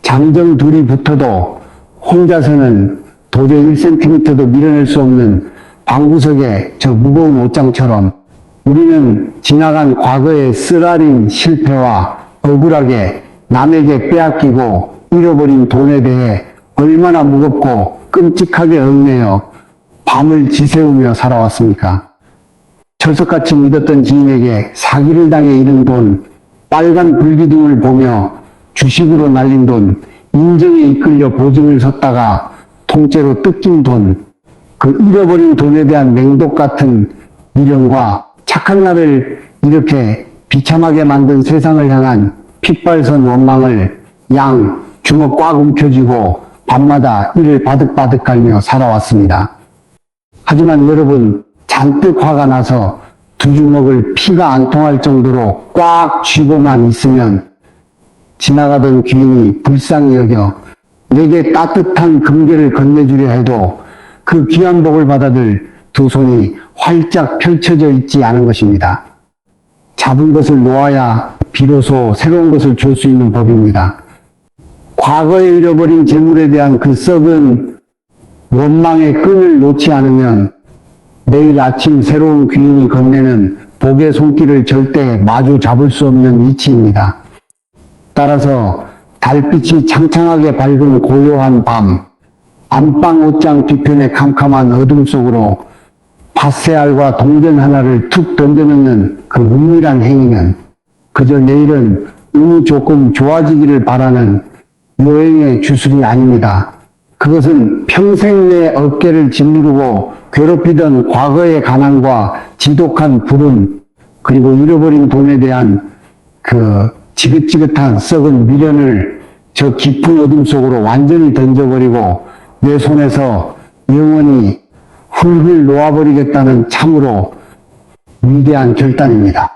장정 둘이 붙어도 혼자서는 도저히 1cm도 밀어낼 수 없는 방구석의 저 무거운 옷장처럼 우리는 지나간 과거의 쓰라린 실패와 억울하게 남에게 빼앗기고 잃어버린 돈에 대해 얼마나 무겁고 끔찍하게 얽매여 밤을 지새우며 살아왔습니까? 철석같이 믿었던 지인에게 사기를 당해 잃은 돈, 빨간 불기둥을 보며 주식으로 날린 돈, 인정에 이끌려 보증을 섰다가 통째로 뜯긴 돈, 그 잃어버린 돈에 대한 맹독 같은 미련과 착한 나를 이렇게 비참하게 만든 세상을 향한 핏발선 원망을 양 주먹 꽉 움켜쥐고 밤마다 이를 바득바득 갈며 살아왔습니다. 하지만 여러분, 잔뜩 화가 나서 두 주먹을 피가 안 통할 정도로 꽉 쥐고만 있으면 지나가던 귀인이 불쌍히 여겨 내게 따뜻한 금괴를 건네주려 해도 그 귀한 복을 받아들 두 손이 활짝 펼쳐져 있지 않은 것입니다. 잡은 것을 놓아야 비로소 새로운 것을 줄 수 있는 법입니다. 과거에 잃어버린 재물에 대한 그 썩은 원망의 끈을 놓지 않으면 내일 아침 새로운 귀인이 건네는 복의 손길을 절대 마주 잡을 수 없는 이치입니다. 따라서 달빛이 창창하게 밝은 고요한 밤, 안방 옷장 뒤편의 캄캄한 어둠 속으로 팥새알과 동전 하나를 툭 던져놓는 그 은밀한 행위는 그저 내일은 운이 조금 좋아지기를 바라는 여행의 주술이 아닙니다. 그것은 평생 내 어깨를 짓누르고 괴롭히던 과거의 가난과 지독한 불운, 그리고 잃어버린 돈에 대한 그 지긋지긋한 썩은 미련을 저 깊은 어둠 속으로 완전히 던져버리고 내 손에서 영원히 훌훌 놓아버리겠다는 참으로 위대한 결단입니다.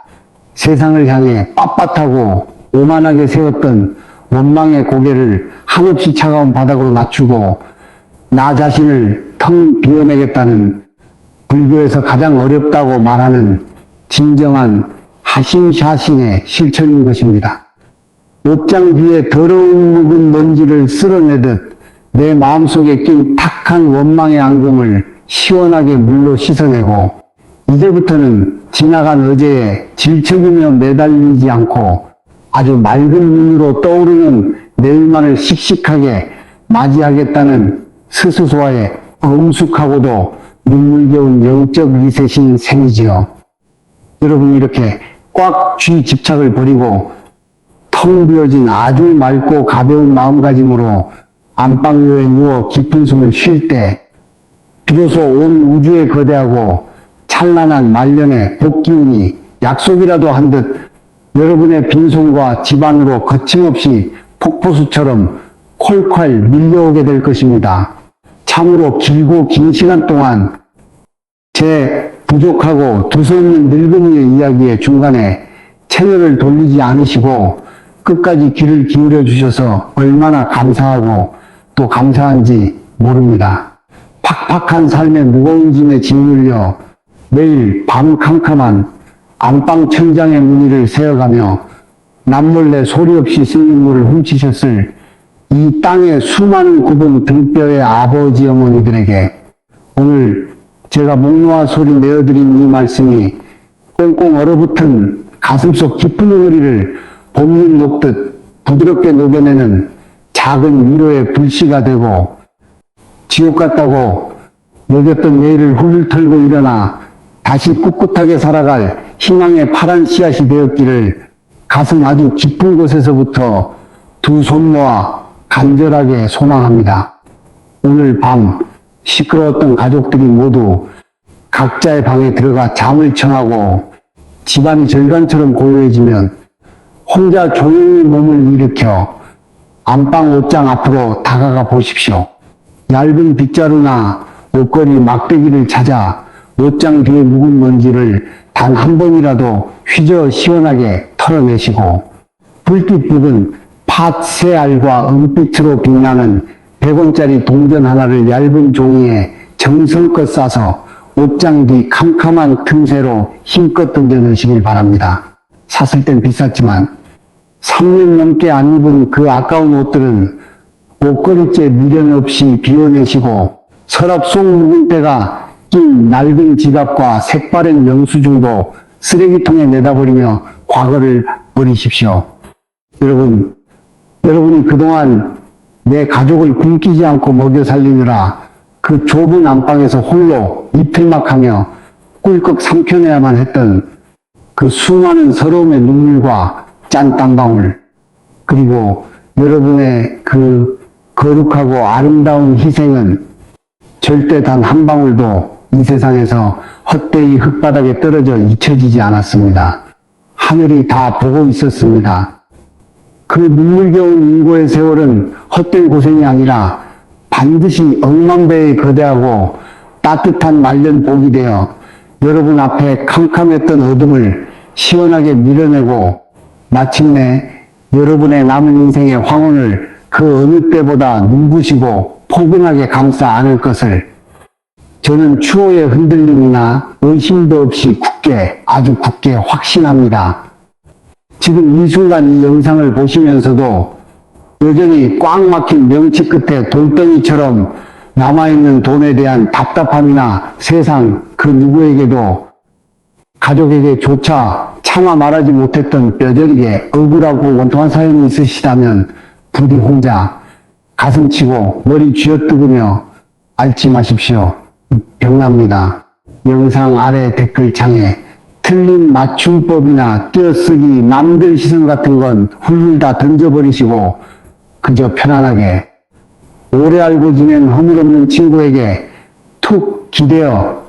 세상을 향해 빳빳하고 오만하게 세웠던 원망의 고개를 한없이 차가운 바닥으로 낮추고 나 자신을 텅 비워내겠다는 불교에서 가장 어렵다고 말하는 진정한 하심샤심의 실천인 것입니다. 옷장 뒤에 더러운 묵은 먼지를 쓸어내듯 내 마음속에 낀 탁한 원망의 앙금을 시원하게 물로 씻어내고 이제부터는 지나간 어제에 질척이며 매달리지 않고 아주 맑은 눈으로 떠오르는 내일만을 씩씩하게 맞이하겠다는 스스로와의 엄숙하고도 눈물겨운 영적 리셋인 셈이지요. 여러분, 이렇게 꽉 쥐 집착을 버리고 텅 비어진 아주 맑고 가벼운 마음가짐으로 안방위에 누워 깊은 숨을 쉴 때 비로소 온 우주에 거대하고 찬란한 말년의 복기운이 약속이라도 한 듯 여러분의 빈손과 집안으로 거침없이 폭포수처럼 콸콸 밀려오게 될 것입니다. 참으로 길고 긴 시간 동안 제 부족하고 두서없는 늙은이의 이야기의 중간에 채널을 돌리지 않으시고 끝까지 귀를 기울여 주셔서 얼마나 감사하고 또 감사한지 모릅니다. 팍팍한 삶의 무거운 짐에 짓눌려 매일 밤 캄캄한 안방 천장의 무늬를 세어가며 남몰래 소리 없이 씻는 물을 훔치셨을 이 땅의 수많은 굽은 등뼈의 아버지 어머니들에게 오늘 제가 목 놓아 소리 내어드린 이 말씀이 꽁꽁 얼어붙은 가슴속 깊은 응어리를 봄잎 녹듯 부드럽게 녹여내는 작은 위로의 불씨가 되고 지옥 같다고 여겼던 내일을 훌훌 털고 일어나 다시 꿋꿋하게 살아갈 희망의 파란 씨앗이 되었기를 가슴 아주 깊은 곳에서부터 두 손 모아 간절하게 소망합니다. 오늘 밤 시끄러웠던 가족들이 모두 각자의 방에 들어가 잠을 청하고 집안이 절간처럼 고요해지면 혼자 조용히 몸을 일으켜 안방 옷장 앞으로 다가가 보십시오. 얇은 빗자루나 옷걸이 막대기를 찾아 옷장 뒤의 묵은 먼지를 단 한 번이라도 휘저 시원하게 털어내시고 불빛 붉은 팥새알과 은빛으로 빛나는 100원짜리 동전 하나를 얇은 종이에 정성껏 싸서 옷장 뒤 캄캄한 틈새로 힘껏 던져넣으시길 바랍니다. 샀을 땐 비쌌지만 3년 넘게 안 입은 그 아까운 옷들은 옷걸이째 미련 없이 비워내시고 서랍 속 묵은 때가 낀 낡은 지갑과 색바랜 영수증도 쓰레기통에 내다버리며 과거를 버리십시오. 여러분이 그동안 내 가족을 굶기지 않고 먹여 살리느라 그 좁은 안방에서 홀로 이틀막하며 꿀꺽 삼켜내야만 했던 그 수많은 서러움의 눈물과 짠 땀방울, 그리고 여러분의 그 거룩하고 아름다운 희생은 절대 단 한 방울도 이 세상에서 헛되이 흙바닥에 떨어져 잊혀지지 않았습니다. 하늘이 다 보고 있었습니다. 그 눈물겨운 인고의 세월은 헛된 고생이 아니라 반드시 억만배의 거대하고 따뜻한 말년 복이 되어 여러분 앞에 캄캄했던 어둠을 시원하게 밀어내고 마침내 여러분의 남은 인생의 황혼을 그 어느 때보다 눈부시고 포근하게 감싸 안을 것을 저는 추호의 흔들림이나 의심도 없이 굳게, 아주 굳게 확신합니다. 지금 이 순간 이 영상을 보시면서도 여전히 꽉 막힌 명치 끝에 돌덩이처럼 남아있는 돈에 대한 답답함이나 세상 그 누구에게도 가족에게조차 차마 말하지 못했던 뼈저리게 억울하고 원통한 사연이 있으시다면 부디 혼자 가슴치고 머리 쥐어뜯으며 앓지 마십시오. 병납니다. 영상 아래 댓글창에 틀린 맞춤법이나 띄어쓰기, 남들 시선 같은 건 훌훌 다 던져버리시고 그저 편안하게 오래 알고 지낸 허물없는 친구에게 툭 기대어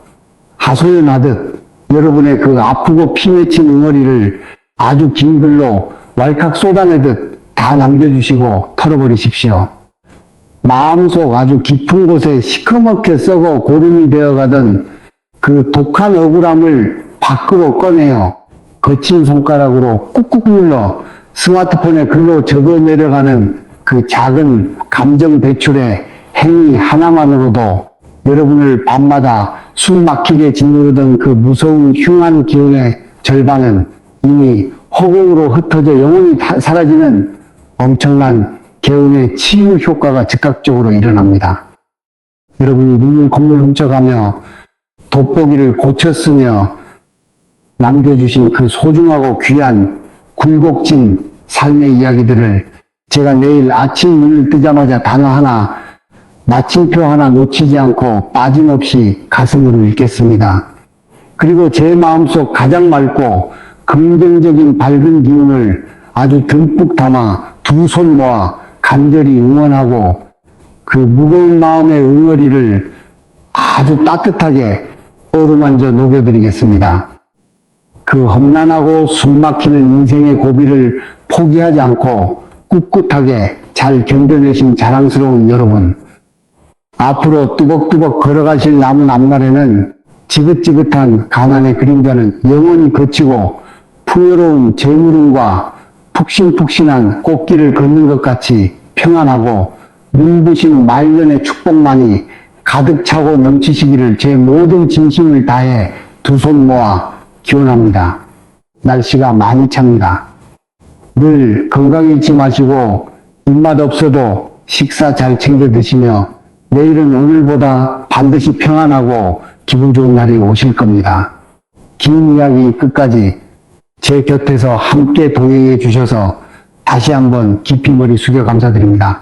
하소연하듯 여러분의 그 아프고 피맺힌 응어리를 아주 긴 글로 왈칵 쏟아내듯 다 남겨주시고 털어버리십시오. 마음속 아주 깊은 곳에 시커멓게 썩어 고름이 되어가던 그 독한 억울함을 밖으로 꺼내어 거친 손가락으로 꾹꾹 눌러 스마트폰에 글로 적어 내려가는 그 작은 감정 배출의 행위 하나만으로도 여러분을 밤마다 숨 막히게 짓누르던 그 무서운 흉한 기운의 절반은 이미 허공으로 흩어져 영원히 사라지는 엄청난 개운의 치유 효과가 즉각적으로 일어납니다. 여러분이 눈을 콧물 훔쳐가며 돋보기를 고쳤으며 남겨주신 그 소중하고 귀한 굴곡진 삶의 이야기들을 제가 내일 아침 눈을 뜨자마자 단어 하나, 마침표 하나 놓치지 않고 빠짐없이 가슴으로 읽겠습니다. 그리고 제 마음속 가장 맑고 긍정적인 밝은 기운을 아주 듬뿍 담아 두 손 모아 간절히 응원하고 그 무거운 마음의 응어리를 아주 따뜻하게 어루만져 녹여드리겠습니다. 그 험난하고 숨막히는 인생의 고비를 포기하지 않고 꿋꿋하게 잘 견뎌내신 자랑스러운 여러분, 앞으로 뚜벅뚜벅 걸어가실 남은 앞날에는 지긋지긋한 가난의 그림자는 영원히 거치고 풍요로운 재물운과 푹신푹신한 꽃길을 걷는 것 같이 평안하고 눈부신 말년의 축복만이 가득 차고 넘치시기를 제 모든 진심을 다해 두 손 모아 기원합니다. 날씨가 많이 찹니다. 늘 건강 잃지 마시고 입맛 없어도 식사 잘 챙겨 드시며 내일은 오늘보다 반드시 평안하고 기분 좋은 날이 오실 겁니다. 긴 이야기 끝까지 제 곁에서 함께 동행해 주셔서 다시 한번 깊이 머리 숙여 감사드립니다.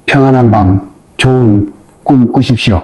평안한 밤, 좋은 꿈 꾸십시오.